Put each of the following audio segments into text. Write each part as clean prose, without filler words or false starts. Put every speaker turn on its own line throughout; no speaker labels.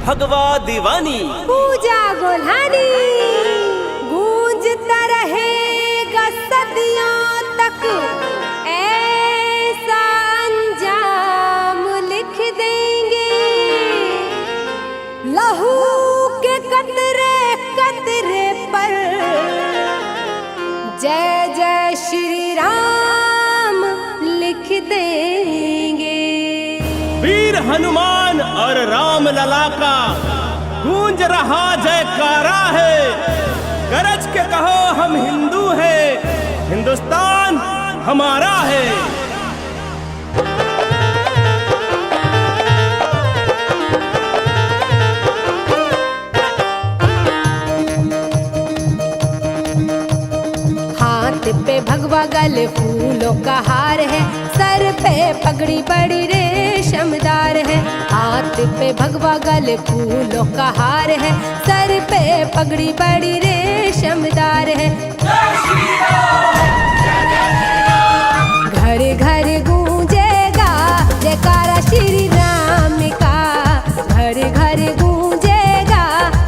भगवा दीवानी
पूजा गोल्हानी गूंजता रहेगा सदियों तक ऐसा अंजाम लिख देंगे लहू के कतरे कतरे पर जय जय श्री राम लिख देंगे।
वीर हनुमान और राम लला का गूंज रहा जयकारा है। गरज के कहो हम हिंदू हैं, हिंदुस्तान हमारा है।
हाथ पे भगवा गले फूलों का हार है, सर पे पगड़ी बड़ी रेशमदार है। हाथ पे भगवा गले फूलों का हार है, सर पे पगड़ी बड़ी रेशमदार है। घर घर गूंजेगा जयकारा श्री राम का, घर घर गूंजेगा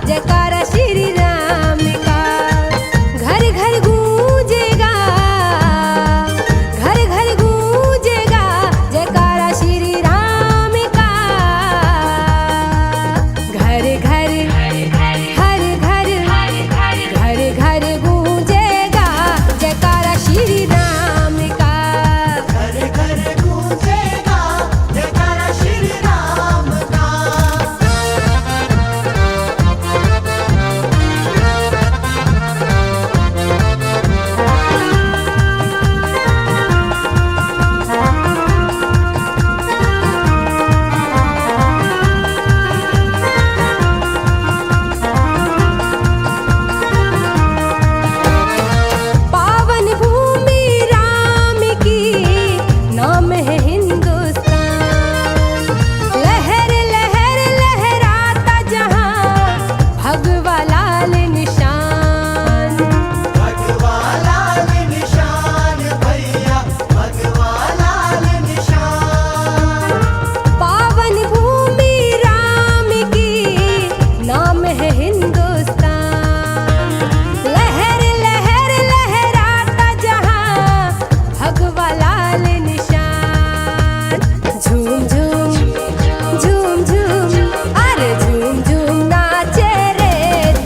जयकारा श्री राम का। घर घर गूंजेगा, घर घर गूंजेगा जयकारा श्री राम का। घर घर हर घर घर घर गूंजेगा जयकारा श्री राम का।
घर घर गूंजेगा जयकारा श्री राम का।
पावन भूमि राम की, नाम है हिंदुस्तान। लहर लहर लहराता जहां भगवा लाल निशान।
भगवा लाल निशान भैया, भगवा लाल निशान।
पावन भूमि राम की, नाम है हिंदुस्तान। लहर लहर लहराता जहां भगवा लाल निशान। झूम झूम झूम झूम अरे झूम झूम नाचे रे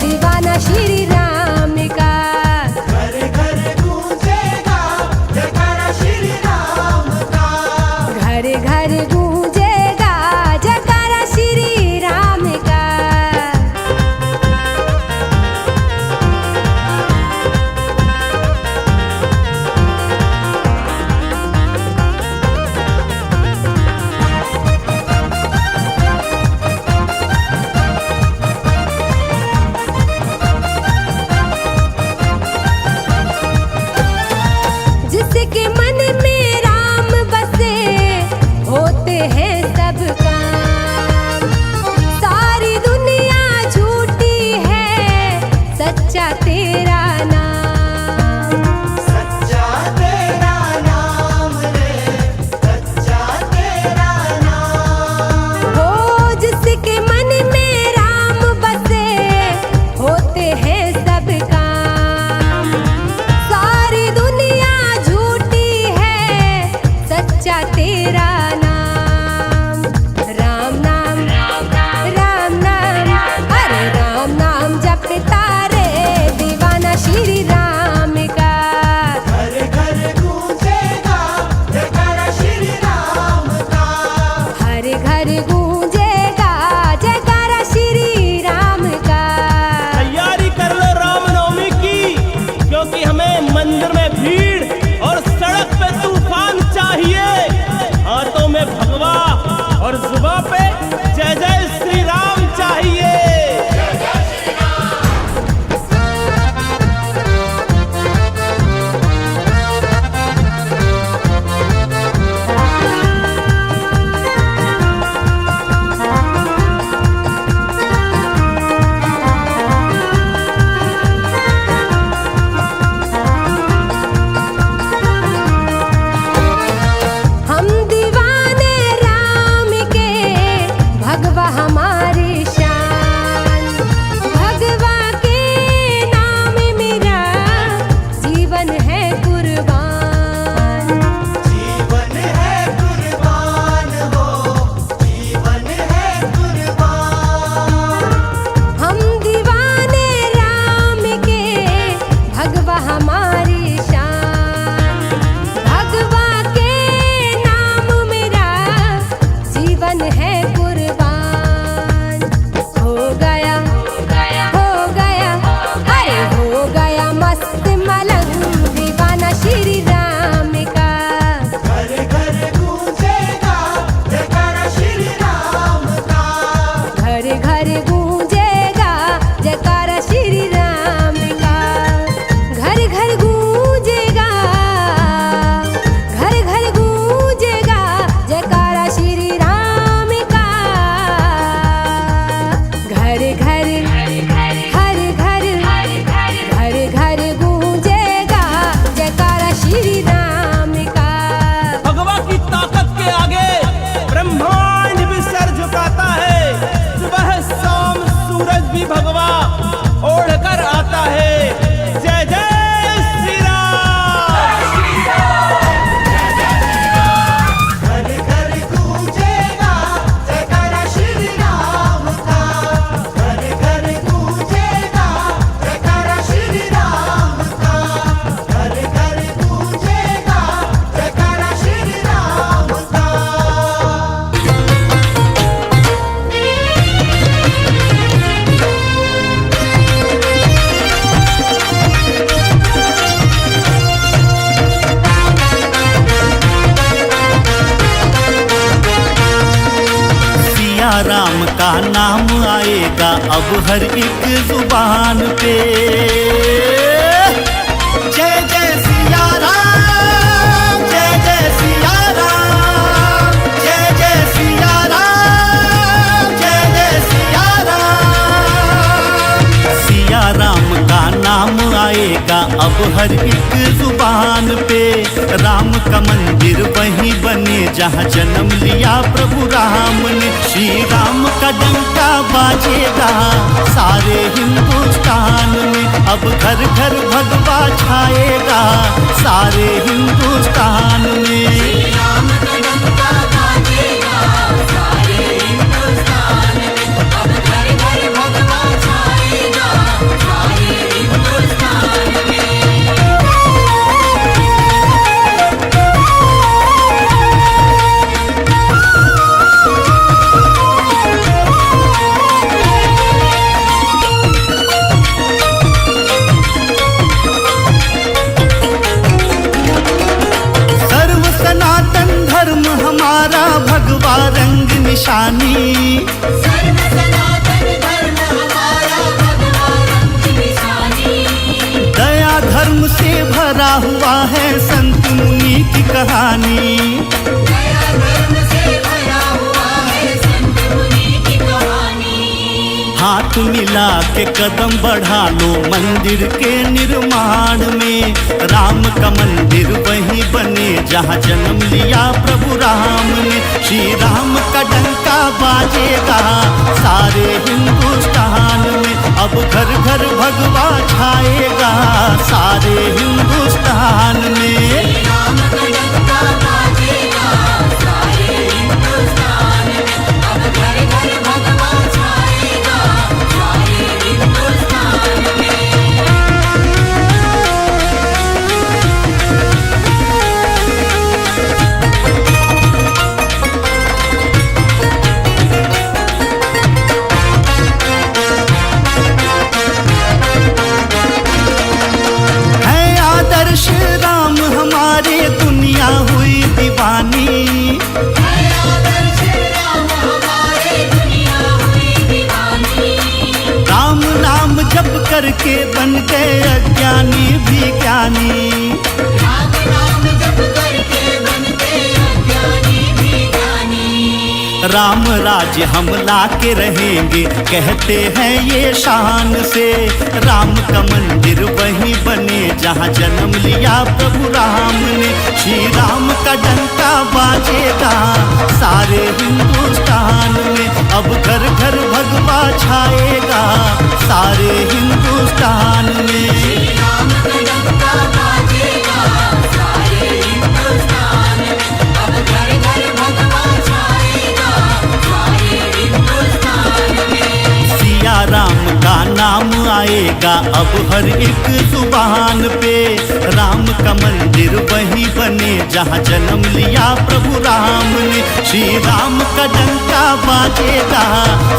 दीवाना श्री राम का।
घर घर गूंजेगा जयकारा श्री राम का।
घर घर गूंजेगा जयकारा श्री राम का। जिसके मन में राम बसे होते हैं सब काम। सारी दुनिया झूठी है सच्चा तेरा नाम।
सच्चा तेरा नाम रे, सच्चा तेरा नाम।
हो जिसके मन में राम बसे होते हैं सब काम। सारी दुनिया झूठी है सच्चा तेरा नाम। राम नाम राम नाम अरे राम नाम जपता रे दीवाना श्री राम का।
घर घर गूंजेगा जयकारा श्री राम का।
हर घर गूंजेगा जयकारा श्री राम का।
तैयारी कर लो रामनवमी की, क्योंकि हमें मंदिर में भीड़ और सड़क पे तूफान चाहिए। हाथों में भगवा और जुबां पे जय जय श्री राम चाहिए।
हम दीवाने राम के
राम का नाम आएगा अब हर एक जुबान पे। जय जय सिया राम, जय जय सिया राम, जय जय सिया राम, जय जय सिया राम। सिया राम का नाम आएगा अब हर एक जुबान पे। राम का मंदिर वहीं बने जहाँ जन्म लिया प्रभु राम ने। श्री राम का डंका बाजेगा सारे हिंदुस्तान में। अब घर घर भगवा छाएगा सारे हिंदुस्तान में।
राम का डंका बाजेगा सारे हिंदुस्तान में। अब घर घर भगवा छाएगा सारे हिंदुस्तान में।
सर्व सनातन धर्म हमारा भगवा रंग निशानी।
सर्व सनातन धर्म हमारा भगवा रंग निशानी।
दया धर्म से भरा हुआ है संत मुनि की कहानी।
दया धर्म से भरा हुआ है संत मुनि की कहानी।
हाथ मिला के कदम बढ़ा लो मंदिर के निर्माण में। राम का मंदिर वहीं बने जहाँ जन्म लिया प्रभु राम ने। श्री राम का डंका बाजेगा सारे हिंदुस्तान में। अब घर घर भगवा छाएगा सारे हिंदुस्तान में।
राम का डंका बाजेगा सारे हिंदुस्तान में। अब घर घर भगवा छाएगा सारे हिंदुस्तान में।
है आदर्श राम हमारे दुनिया हुई दीवानी।
है आदर्श राम हमारे दुनिया हुई दीवानी।
राम नाम जप करके बन गए अज्ञानी भी ज्ञानी।
राम नाम जप करके बनते अज्ञानी भी ज्ञानी।
राम राज्य हम लाके रहेंगे कहते हैं ये शान से। राम का मंदिर वहीं बने जहाँ जन्म लिया प्रभु राम ने। श्री राम का डंका बाजेगा सारे हिंदुस्तान में। अब घर घर भगवा छाएगा सारे हिंदुस्तान में।
राम का डंका बाजेगा सारे हिंदुस्तान में। अब घर घर भगवा छाएगा सारे हिंदुस्तान में।
सिया राम का नाम आएगा अब हर एक जुबान पे। राम का मंदिर वहीं बने जहाँ जन्म लिया प्रभु राम ने। श्री राम का डंका बाजेगा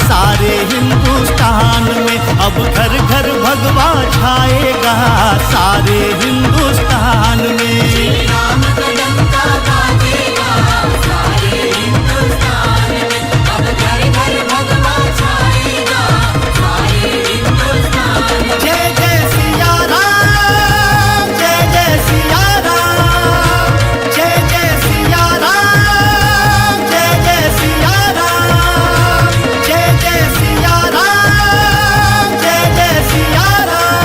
सारे हिंदुस्तान में। अब घर घर भगवा छाएगा सारे हिंदुस्तान में।
राम का डंका बाजेगा सारे हिंदुस्तान में। अब घर घर भगवा छाएगा सारे हिंदुस्तान में।
जय जय सिया राम, जय जय सिया राम, जय जय सिया राम, जय जय सिया राम, जय जय सिया राम, जय जय सिया राम।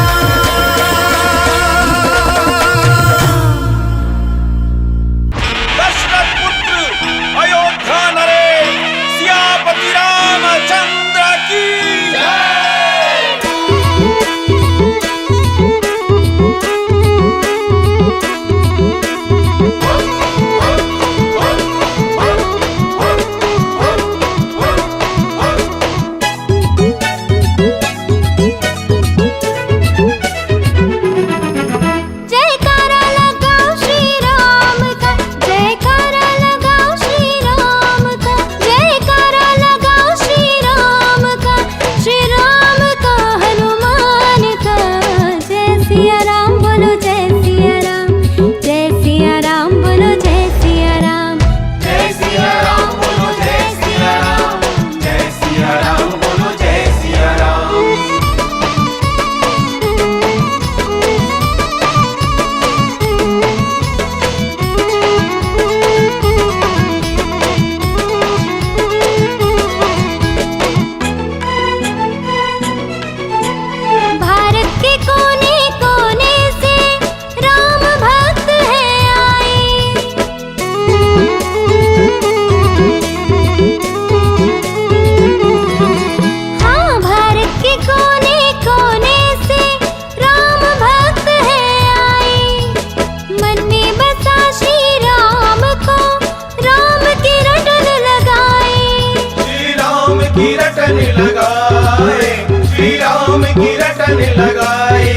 की रटन लगाए, श्री राम की रटन लगाए।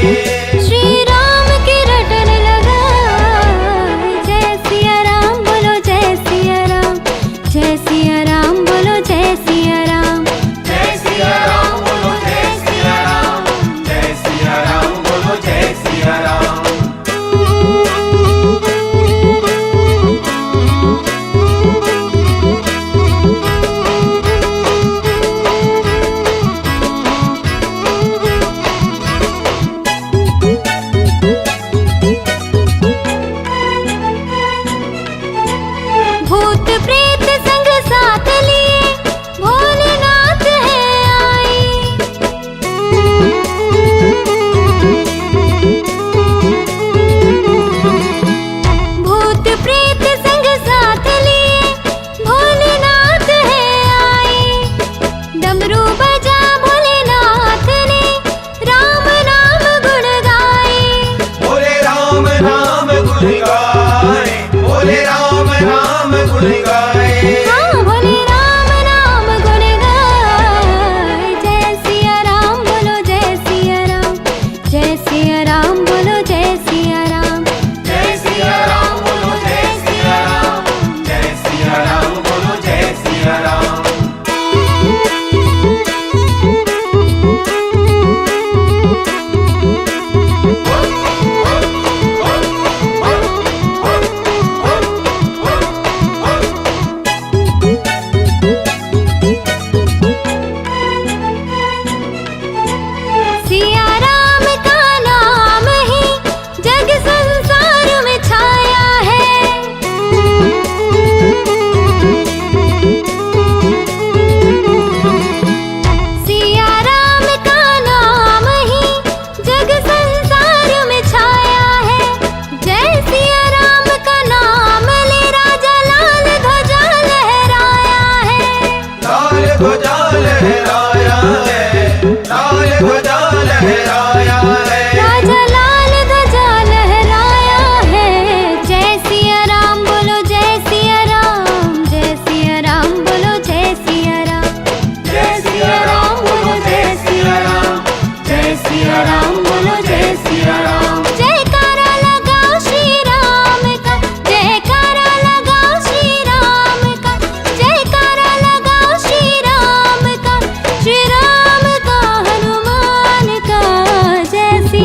श्री राम की रटन लगाए। जय सिया राम बोलो जय सिया राम, जय सिया राम बोलो जय सिया राम।
जय सिया राम बोलो जय सिया राम, जय सिया राम बोलो जय सिया राम।
भूत प्रेत संग साथ लिए भोलेनाथ है आए। भूत प्रेत संग साथ लिए भोलेनाथ है आए। डमरू बजा भोलेनाथ ने राम नाम गुण गाए।
बोले राम नाम गुण गाए, बोले राम नाम गुण गाए।
हाँ भोले राम नाम गुण गाए। जय सिया राम बोलो जय सिया राम, जय सिया राम बोलो जय सिया राम।
जय सिया राम बोलो जय सिया राम, जय सिया राम बोलो जय सिया राम।
सिया राम का नाम ही जग संसार में छाया है। सिया राम का नाम ही जग संसार में छाया है। जय सिया राम का नाम ले राजा लाल ध्वजा लहराया है।
लाल ध्वजा लहराया है, लाल ध्वजा लहराया है।
राजा लाल ध्वजा लहराया है। जय सिया राम बोलो जय सिया राम, जय सिया राम बोलो जय सिया राम।
जय सिया राम बोलो जय सिया राम, जय सिया राम बोलो जय सिया राम।
जयकारा लगाओ श्री राम का, जयकारा लगाओ श्री राम का, जयकारा लगाओ श्री राम का, श्री राम का हनुमान का। जय सिया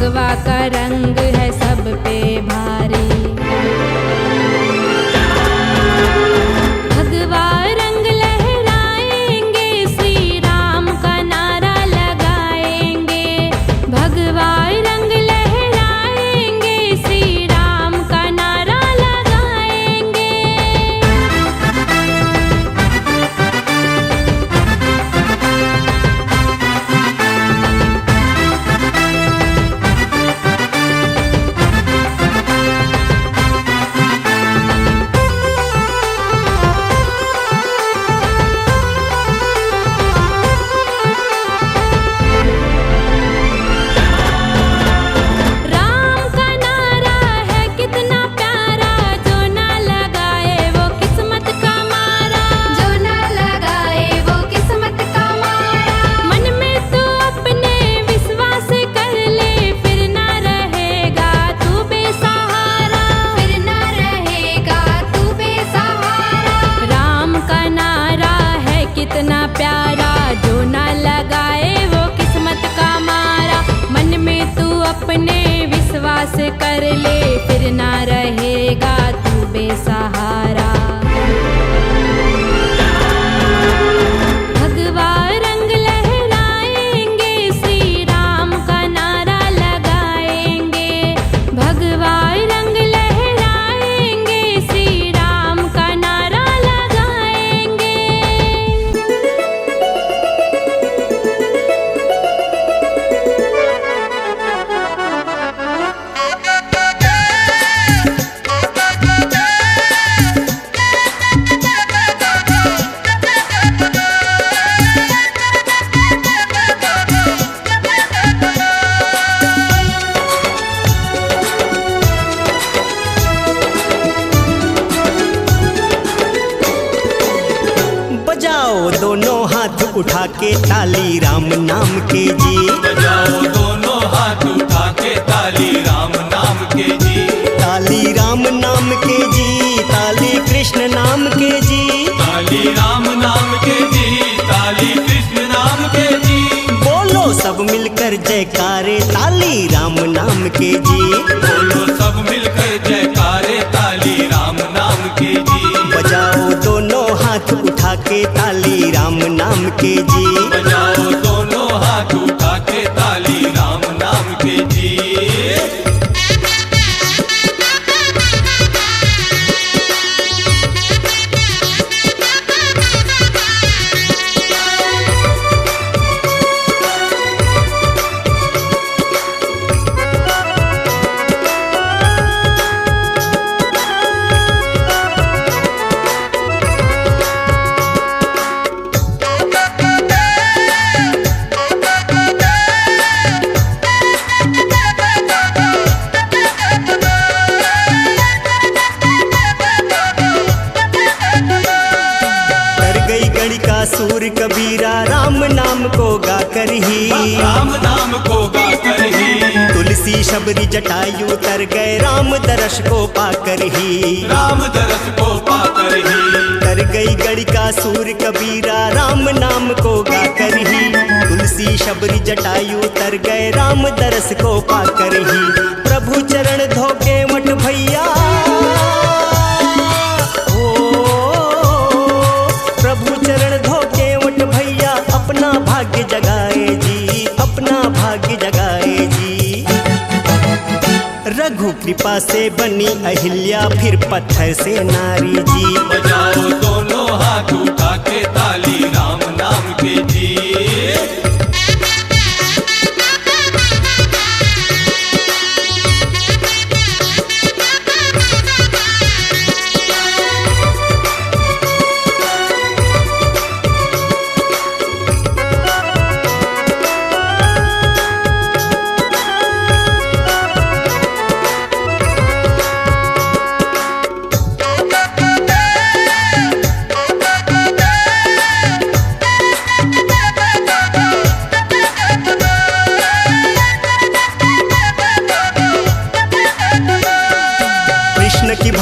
भगवा का रंग है सब पे भारी। भगवा रंग लहराएंगे, श्री राम का नारा लगाएंगे। भगवा रंग लहराएंगे, श्री राम का नारा लगाएंगे। राम का नारा है कितना प्यारा, जो ना लगाए वो किस्मत का मारा। जो ना लगाए वो किस्मत का मारा। मन में तो अपने विश्वास कर ले, फिर ना रहेगा तू बेसहारा। फिर ना रहेगा तू बेसहारा। राम का नारा है कितना प्यारा, जो ना लगाए वो किस्मत का मारा। मन में तू अपने विश्वास कर ले, फिर ना रहेगा तू बेसहारा। भगवा रंग लहराएंगे, श्री राम का नारा लगाएंगे। भगवा रंग लहराएंगे, श्री राम का नारा लगाएंगे।
बजाओ दोनों हाथ उठा के ताली राम नाम के जी।
बजाओ दोनों हाथ उठा के ताली राम नाम के जी।
ताली राम नाम के जी, ताली कृष्ण नाम के जी।
ताली राम नाम के जी, ताली कृष्ण नाम के जी।
बोलो सब मिलकर जयकारे ताली राम नाम के जी।
बोलो सब मिलकर जयकारे ताली राम नाम के जी।
बजाओ दोनों हाथ उठा के ताली राम नाम के जी।
बजाओ दोनों हाथ उठा के ताली राम नाम के जी।
तर गई गणिका सूर कबीरा राम नाम को गाकर ही।
राम नाम को गाकर ही।
तुलसी शबरी जटायु तर गए राम दर्श को पाकर ही।
राम दरस को पाकर ही।
तर गई गणिका सूर कबीरा राम नाम को गाकर ही। तुलसी शबरी जटायु तर गए राम दरस को पाकर ही। प्रभु चरण धोके मठ भैया, ओ प्रभु चरण धोके मठ भैया, अपना भाग्य जगाए जी, अपना भाग्य जगाए जी। रघु कृपा से बनी अहिल्या, फिर पत्थर से नारी जी।
बजाओ दोनों हाथ उठा के ताली राम नाम के जी।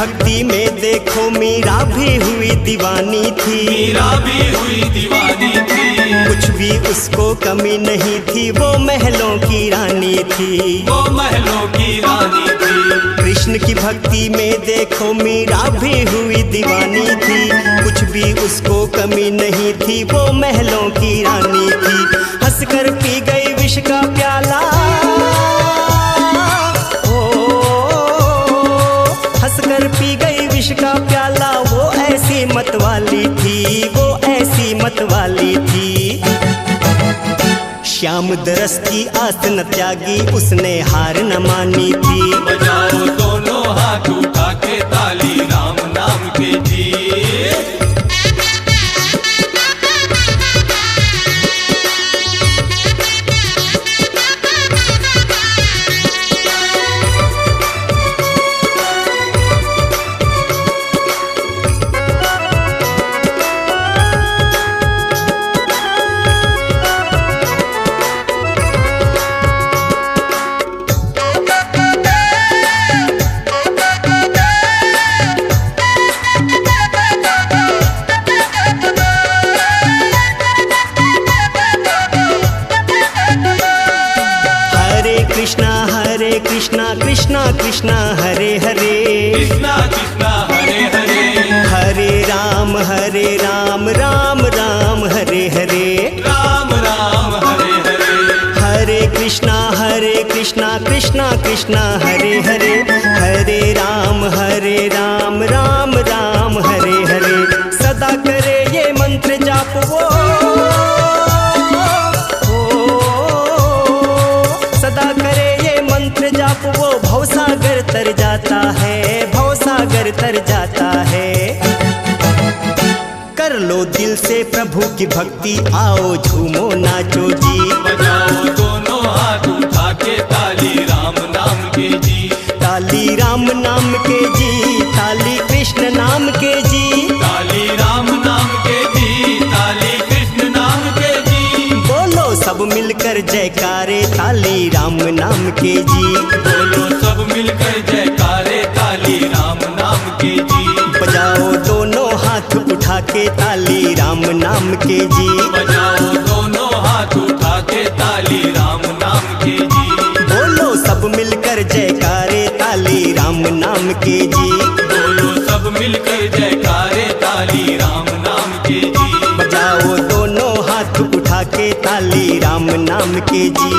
भक्ति में देखो मीरा भी हुई दीवानी थी,
मीरा भी हुई दीवानी थी,
कुछ भी उसको कमी नहीं थी, वो महलों की रानी थी,
वो महलों की रानी थी।
कृष्ण की भक्ति में देखो मीरा भी हुई दीवानी थी, कुछ भी उसको कमी नहीं थी, वो महलों की रानी थी। हंसकर पी गई विष का प्याला, हंसकर पी गई विष का प्याला, वो ऐसी मतवाली थी, वो ऐसी मतवाली थी। श्याम दरस की आस न त्यागी, उसने हार न मानी थी।
बजाओ दोनों हाथ उठा के ताली राम नाम के जी।
कृष्णा कृष्णा हरे हरे,
कृष्णा कृष्णा हरे हरे,
हरे राम राम राम हरे हरे,
राम राम हरे हरे,
हरे कृष्णा कृष्णा कृष्णा हरे हरे, हरे राम राम राम हरे हरे। सदा करे ये मंत्र जाप वो, सदा करे ये मंत्र जाप वो, भवसागर तर जाता है, भवसागर तर जाता है। कर लो दिल से प्रभु की भक्ति, आओ झूमो नाचो जी।
बजाओ दोनों हाथ उठा के ताली राम नाम के जी,
ताली राम नाम के जी, ताली कृष्ण नाम के जी,
ताली राम नाम के जी, ताली कृष्ण नाम के जी।
बोलो सब मिलकर जयकारे ताली राम नाम के जी,
बोलो सब मिलकर जयकारे ताली राम नाम के जी।
बजाओ दोनों हाथ उठा के ताली राम नाम के जी,
बजाओ दोनों हाथ उठा के ताली राम नाम के जी।
बोलो सब मिलकर जयकारे ताली राम नाम के जी,
बोलो सब मिलकर जयकारे ताली राम नाम के जी।
बजाओ दोनों हाथ उठा के ताली राम नाम के जी।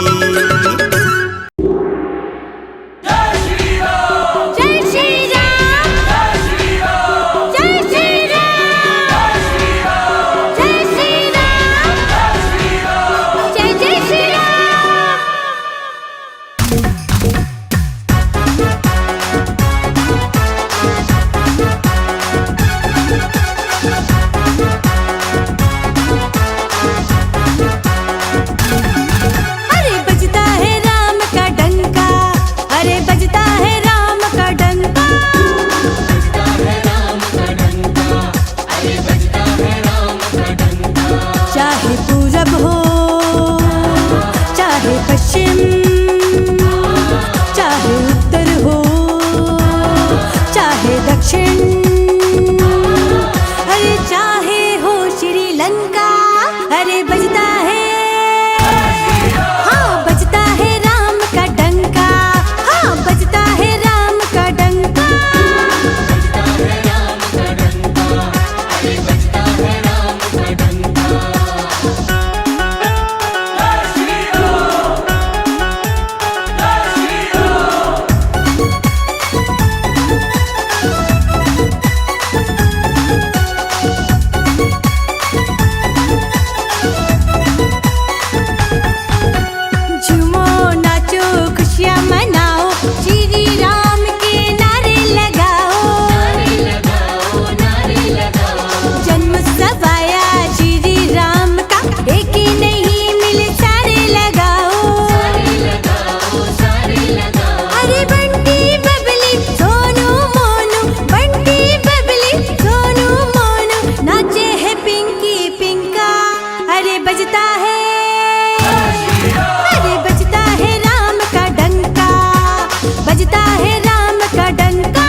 बजता है राम का डंका।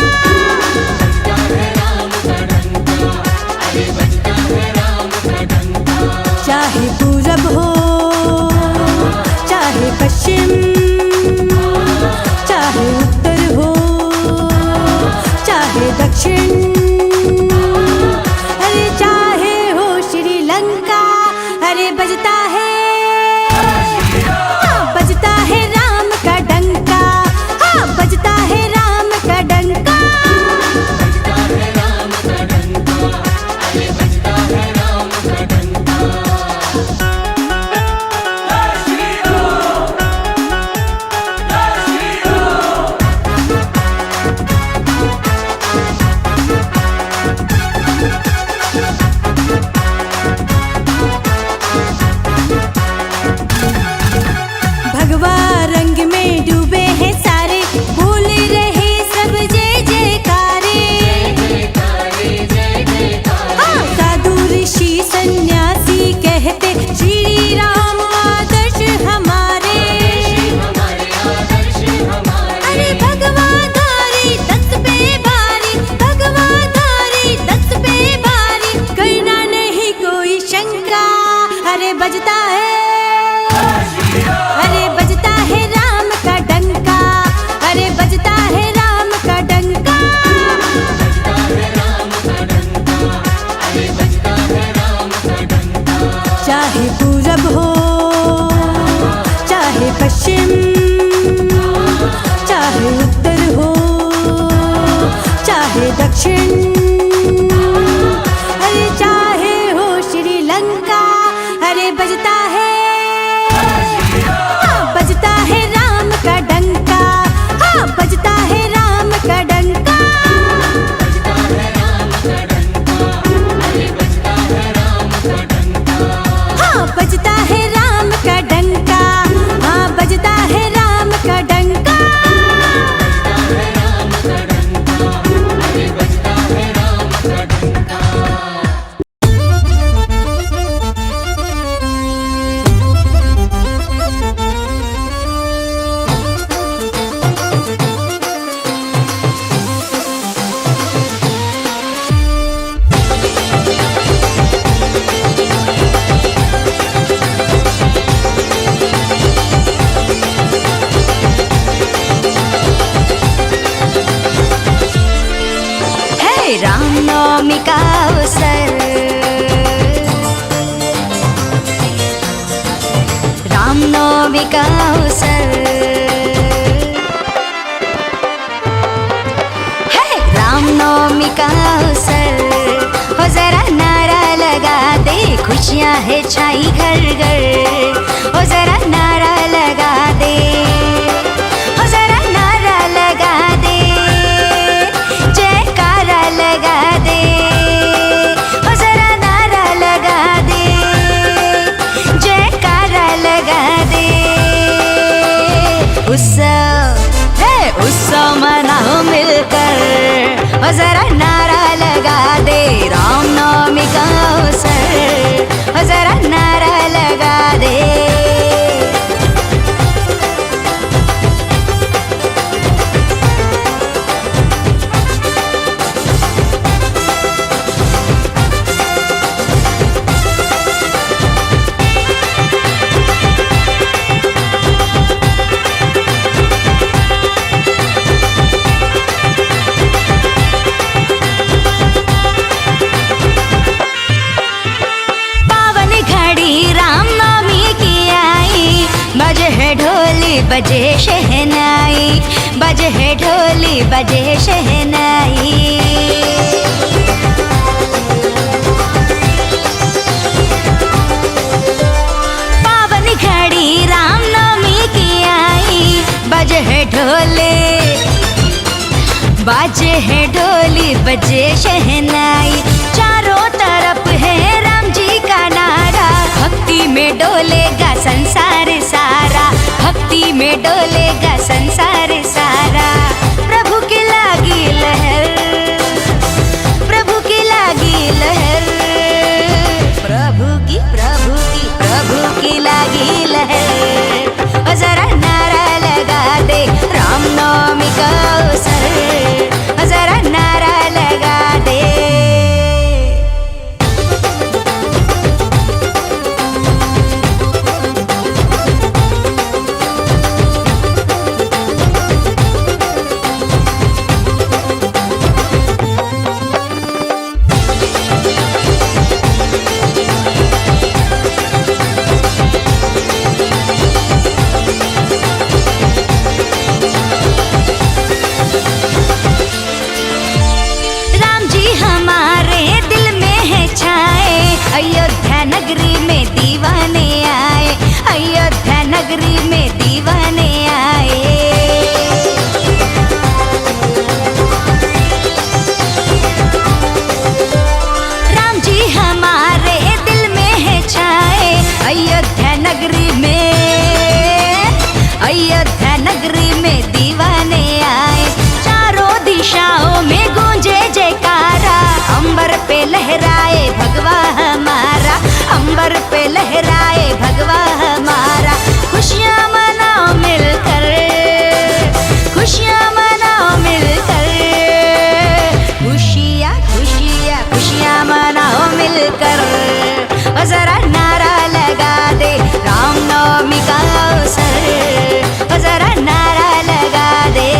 रामनवमी का अवसर, रामनवमी का अवसर है, रामनवमी का अवसर हो जरा नारा लगा दे, खुशियाँ है छाई घर घर, हो जरा नारा लगा दे, हो जरा नारा लगा दे, जयकारा लगा दे, हो जरा नारा लगा दे, जयकारा लगा दे। उत्सव है, उत्सव मनाओ मिलकर, हो जरा नारा लगा दे, रामनवमी का अवसर, हो जरा नारा लगा दे। बजे शहनाई, बजे है ढोली, बजे शहनाई, पावन घड़ी रामनवमी की आई, बजे है ढोले, बाजे है ढोली, बजे शहनाई, चारों तरफ है राम जी का नारा, भक्ति में डोलेगा संसार सारा, भक्ति में डोलेगा संसार सारा, प्रभु की लागी लहर, प्रभु की लागी लहर, प्रभु की प्रभु की प्रभु की लागी लहर, और जरा नारा लगा दे, रामनवमी का अवसर, और जरा नारा लगा दे। अयोध्या नगरी में दीवाने आए, अयोध्या नगरी में दीवाने आए, राम जी हमारे दिल में है छाए, अयोध्या नगरी में, अयोध्या नगरी में दीवाने आए, चारों दिशाओं में गूंजे जयकारा, अंबर पे लहराए भगवा हमारा, अंबर पे लहराए भगवा हमारा, खुशियाँ मनाओ मिलकर, खुशियाँ मनाओ मिलकर, खुशियाँ खुशियाँ खुशियाँ मनाओ मिलकर, और जरा नारा लगा दे, रामनवमी का अवसर, और जरा नारा लगा दे।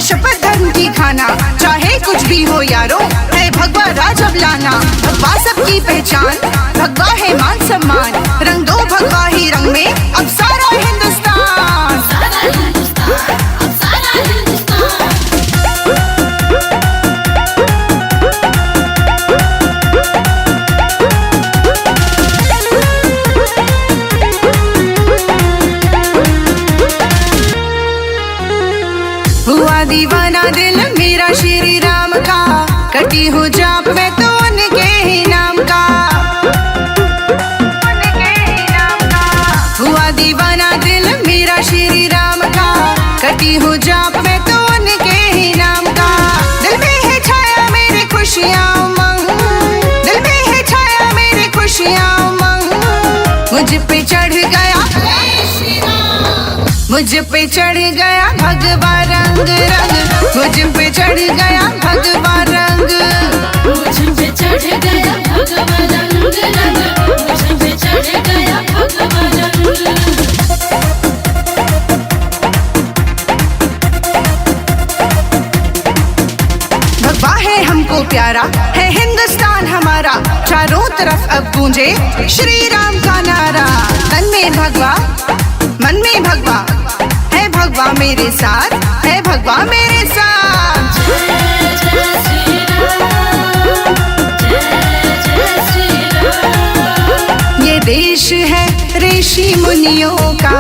शपथ धर्म की खाना, चाहे कुछ भी हो यारो, है भगवा राज अब लाना, भगवा सबकी पहचान, भगवा है मान सम्मान, रंग दो भगवा ही रंग में अब सारा हिंदुस्तान, सारा हिंदुस्तान, अब सारा हिंदुस्तान। हुआ दीवाना दिल मेरा श्री राम का, कटी हूँ जाप मैं तो उनके ही नाम का, उनके ही नाम का। हुआ दीवाना दिल मेरा श्री राम का, कटी हूँ जाप मैं तो उनके ही नाम का, दिल में है छाया मेरी खुशियाँ उमंग, दिल में है छाया मेरी खुशियाँ उमंग, मुझ पे चढ़ गया मुझ पे चढ़ गया भगवा रंग रंग, मुझ पे चढ़ गया भगवा रंग।
मुझ पे चढ़ गया भगवा रंग रंग, मुझ पे चढ़ गया भगवा रंग।
भगवा है हमको प्यारा, है हिंदुस्तान हमारा, चारों तरफ अब गूंजे श्री राम का नारा। तन में भगवा मन में भगवा, है भगवा मेरे साथ, है भगवा मेरे साथ।
जय जय श्री राम, जय जय श्री राम।
ये देश है ऋषि मुनियों का,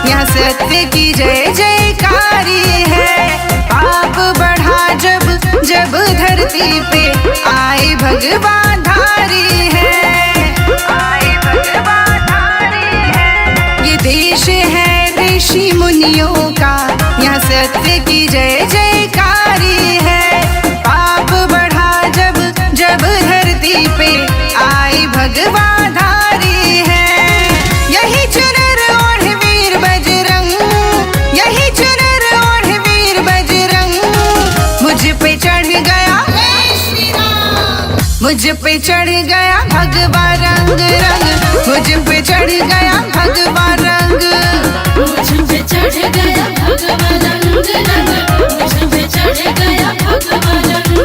यहाँ सत्य की जय जयकारी है। पाप बढ़ा जब जब धरती पे आए भगवा धारी है, आए भगवा धारी है। ये देश है ऋषि मुनियों का, यहाँ सत्य की जय जयकारी है। पाप बढ़ा जब जब धरती पे आए भगवा धारी है। यही चुनर ओढ़ वीर बजरंग, यही चुनर ओढ़ वीर बजरंग। मुझ पे चढ़ गया मुझ पे चढ़ गया भगवा रंग रंग, मुझ पे चढ़ गया भगवा रंग।
मुझ पे चढ़ गया भगवा रंग रंग, मुझ पे चढ़ गया भगवा रंग।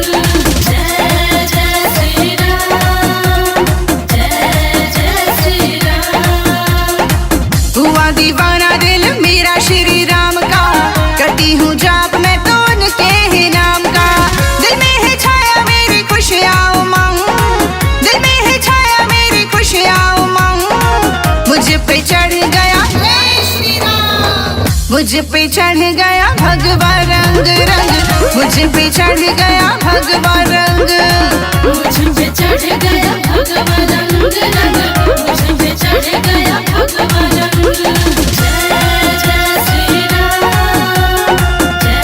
जय जय श्री राम, जय जय श्री राम।
हुआ दीवाना दिल मेरा श्री राम का, करती हूँ जाप मैं तो उनके ही नाम का। दिल में है छाया मेरी खुशियाँ उमंग, दिल में है छाया मेरी खुशियाँ उमंग। मुझ पे चढ़ गया मुझ पे चढ़ गया भगवा रंग रंग, मुझ पे चढ़ गया भगवा रंग।
मुझ पे चढ़ गया भगवा रंग रंग, मुझ पे चढ़ गया भगवा रंग। जय जय श्री राम, जय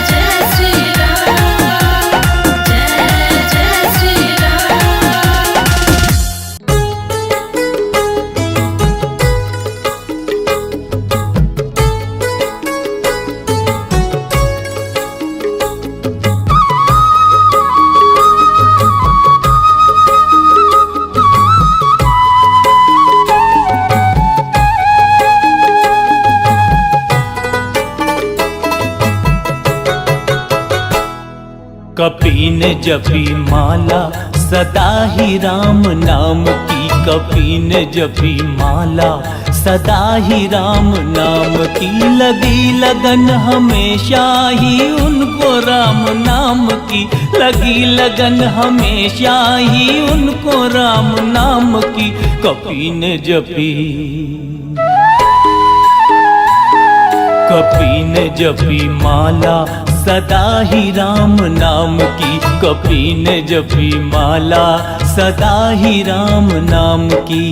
जय श्री राम, जय जय श्री राम।
कपीन जपी माला सदा ही राम नाम की, कपीन जपी माला सदा ही राम नाम की। लगी लगन हमेशा ही उनको राम नाम की, लगी लगन हमेशा ही उनको राम नाम की। कपीन जपी कपीन जपी माला सदा ही राम नाम की, कपीन जपी माला सदा ही राम नाम की।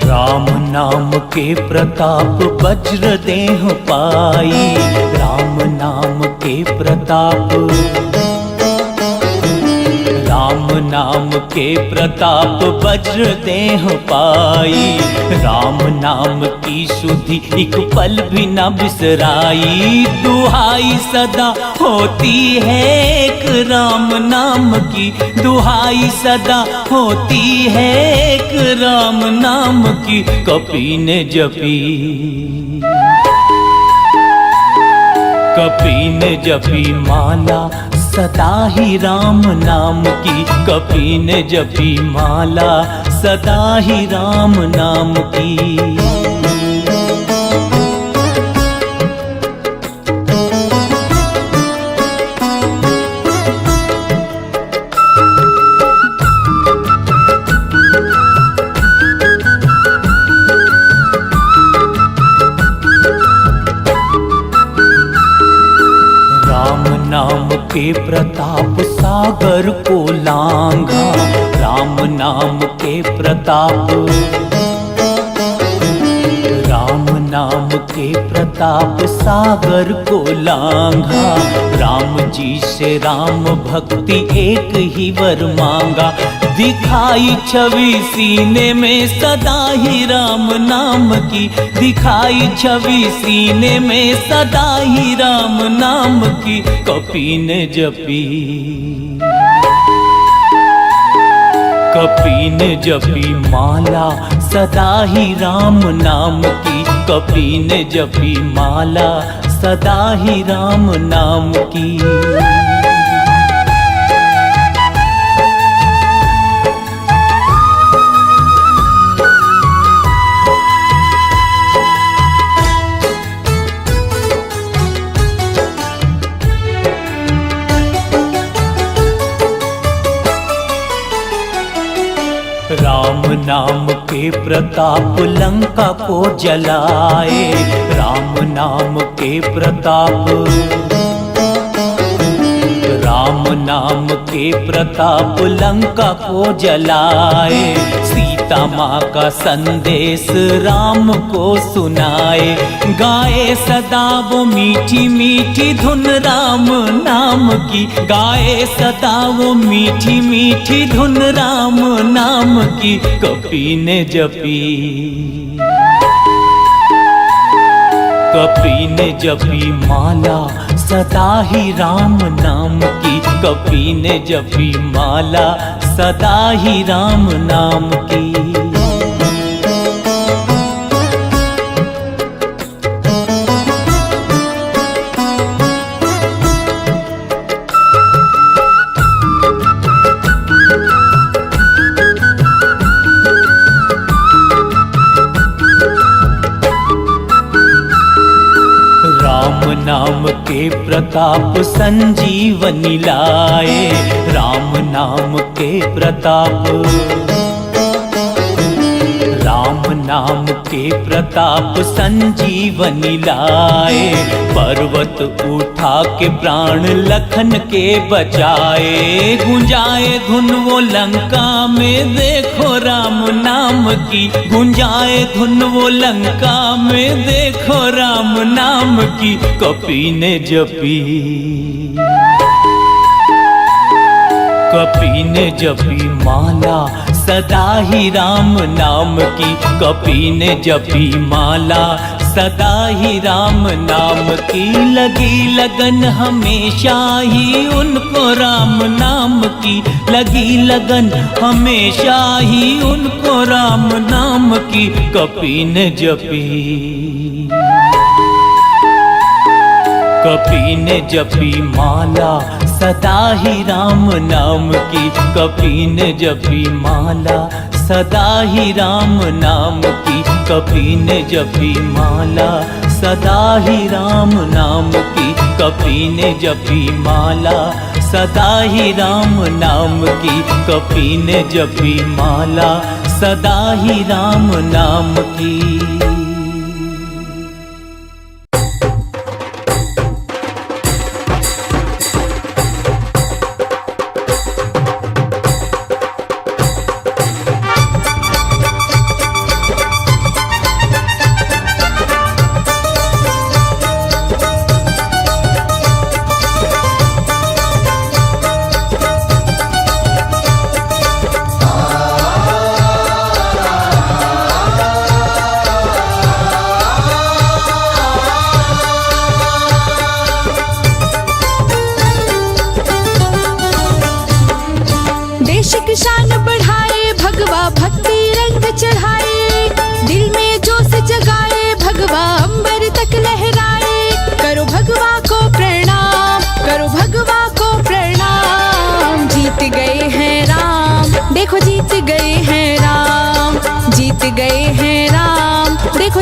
राम नाम के प्रताप वज्र देह पाई, राम नाम के प्रताप, राम नाम के प्रताप वज्र देह पाई। राम नाम की शुद्धि एक पल भी न बिसराई, दुहाई सदा होती है एक राम नाम की, दुहाई सदा होती है एक राम नाम की। कपीन जपी कपीन जपी माला सदा ही राम नाम की, कपीन जपी माला सदा ही राम नाम की। नाम के प्रताप सागर को लांघा, राम नाम के
के प्रताप, राम नाम के प्रताप सागर को लांघा। राम जी से राम भक्ति एक ही वर मांगा। दिखाई छवि सीने में सदा ही राम नाम की, दिखाई छवि सीने में सदा ही राम नाम की। कपि ने जपी, कपि ने जपी माला सदा ही राम नाम की। कपि ने जपी माला सदा ही राम नाम की। राम नाम के प्रताप लंका को जलाए। राम नाम के प्रताप, राम नाम के प्रताप लंका को जलाए। सीता माँ का संदेश राम को सुनाए। गाए सदा वो मीठी मीठी धुन राम नाम की। गाए सदा वो मीठी मीठी धुन राम नाम की। कपि ने जपी, कपि ने जपी माला सदा ही राम नाम की। कपि ने जपी माला सदा ही राम नाम की। नाम के प्रताप संजीवनी लाए। राम नाम के प्रताप, राम नाम के प्रताप संजीवनी लाए। पर्वत उठा के प्राण लखन के बचाए। गुंजाए धुन वो लंका में देखो राम नाम की। गुंजाए धुन वो लंका में देखो राम नाम की। कपि ने जपी, कपि ने जपी माला सदा ही राम नाम की। कपि ने जपी माला सदा ही राम नाम की। लगी लगन हमेशा ही उनको राम नाम की। लगी लगन हमेशा ही उनको राम नाम की। कपि ने जपी, कपि ने जपी माला सदा ही राम नाम की। कपि ने जपी माला सदा ही राम नाम की। कपि ने जपी माला सदा ही राम नाम की। कपि ने जपी माला सदा ही राम नाम की। कपि ने जपी माला सदा ही राम नाम की।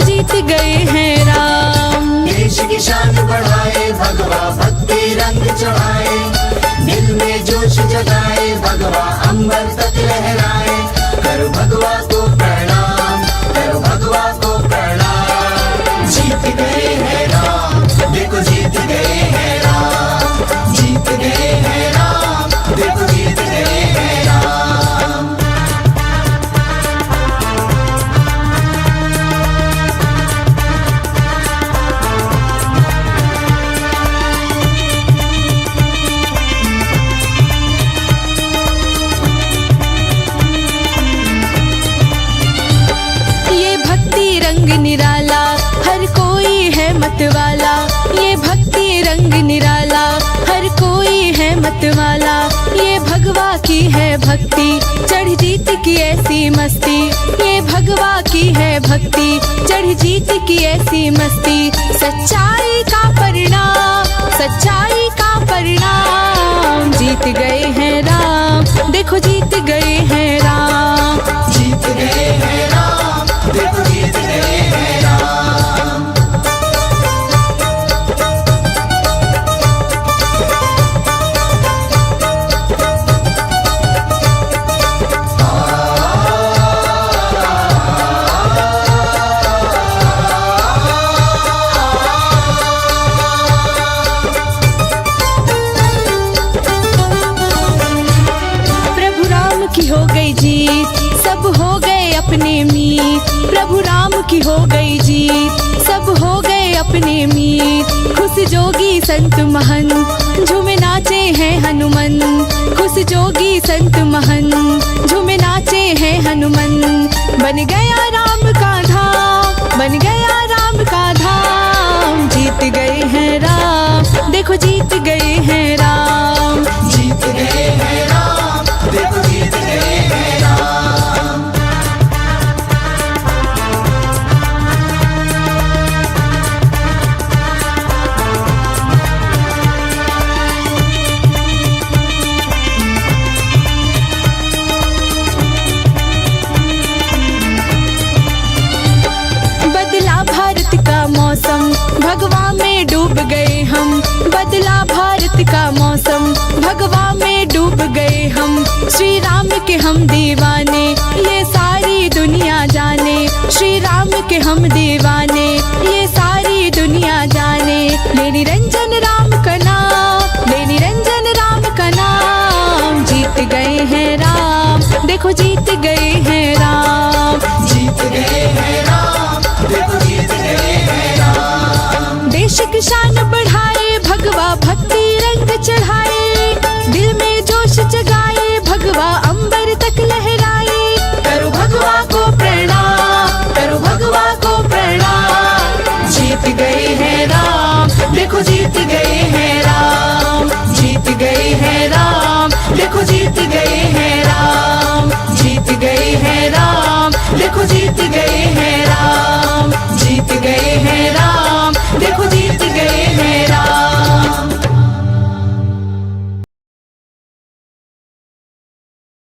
जीत गए हैं राम। देश की शान बढ़ाए भगवा भक्ति रंग चढ़ाए, दिल में जोश जगाए भगवा अंबर तक लहराए। करो भगवा को प्रणाम, करो भगवा को प्रणाम। जीत गए हैं राम, देखो जीत गए हैं राम, जीत गए हैं राम, देखो जीत गए हैं राम।
की है भक्ति, चढ़ जीत की ऐसी मस्ती, ये भगवा की है भक्ति, चढ़ जीत की ऐसी मस्ती। सच्चाई का परिणाम, सच्चाई का परिणाम, जीत गए हैं राम, देखो जीत गए हैं राम,
जीत गए हैं राम, देखो जीत गए हैं राम।
प्रभु राम की हो गई जीत, सब हो गए अपने मीत, प्रभु राम की हो गई जीत, सब हो गए अपने मीत। खुश जोगी संत महंत, झूमे नाचे हैं हनुमान, खुश जोगी संत महंत, झूमे नाचे हैं हनुमान। बन गया राम का धाम, बन गया राम का धाम, जीत गए हैं राम, देखो जीत गए हैं राम,
जीत गए हैं राम, देखो जीत गए हैं राम।
बदला भारत का मौसम, भगवा में डूब गए हम, बदला भारत का मौसम, भगवा में डूब गए हम। श्री राम के हम दीवाने, ये सारी दुनिया जाने, श्री राम के हम